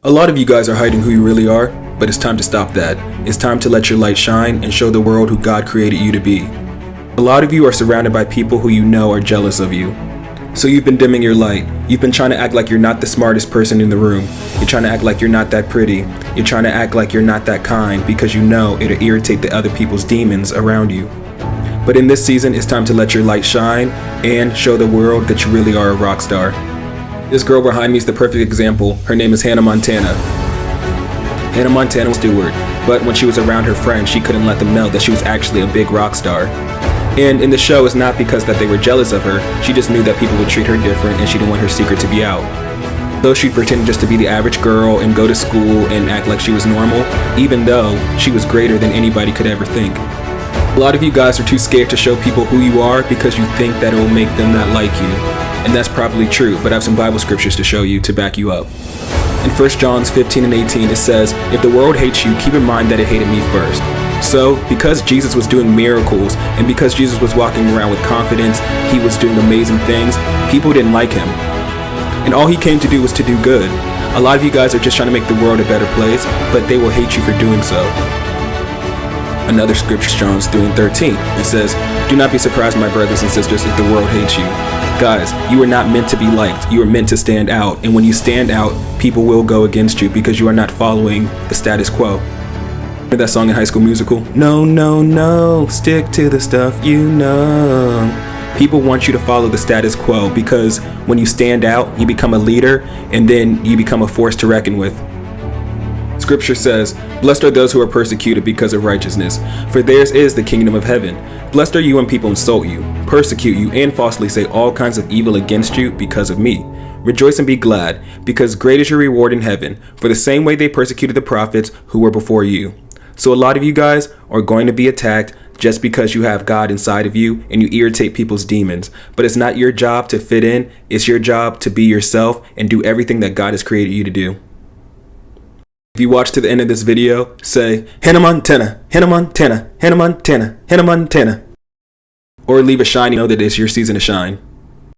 A lot of you guys are hiding who you really are, but it's time to stop that. It's time to let your light shine and show the world who God created you to be. A lot of you are surrounded by people who you know are jealous of you. So you've been dimming your light. You've been trying to act like you're not the smartest person in the room. You're trying to act like you're not that pretty. You're trying to act like you're not that kind because you know it'll irritate the other people's demons around you. But in this season, it's time to let your light shine and show the world that you really are a rock star. This girl behind me is the perfect example. Her name is Hannah Montana. Hannah Montana was Stewart, but when she was around her friends, she couldn't let them know that she was actually a big rock star. And in the show, it's not because that they were jealous of her, she just knew that people would treat her different and she didn't want her secret to be out. Though she'd pretend just to be the average girl and go to school and act like she was normal, even though she was greater than anybody could ever think. A lot of you guys are too scared to show people who you are because you think that it will make them not like you. And that's probably true, but I have some Bible scriptures to show you to back you up. In 1 John 15 and 18, it says, "If the world hates you, keep in mind that it hated me first." So, because Jesus was doing miracles, and because Jesus was walking around with confidence, he was doing amazing things, people didn't like him. And all he came to do was to do good. A lot of you guys are just trying to make the world a better place, but they will hate you for doing so. Another scripture, John 3 and 13, it says, "Do not be surprised, my brothers and sisters, if the world hates you." Guys, you are not meant to be liked. You are meant to stand out. And when you stand out, people will go against you because you are not following the status quo. Remember that song in High School Musical? No, no, no, stick to the stuff you know. People want you to follow the status quo because when you stand out, you become a leader and then you become a force to reckon with. Scripture says, "Blessed are those who are persecuted because of righteousness, for theirs is the kingdom of heaven. Blessed are you when people insult you, persecute you, and falsely say all kinds of evil against you because of me. Rejoice and be glad, because great is your reward in heaven, for the same way they persecuted the prophets who were before you." So a lot of you guys are going to be attacked just because you have God inside of you and you irritate people's demons. But it's not your job to fit in, it's your job to be yourself and do everything that God has created you to do. If you watch to the end of this video, say, "Hannah Montana, Hannah Montana, Hannah Montana, Hannah Montana." Or leave a shine, you know that it's your season to shine.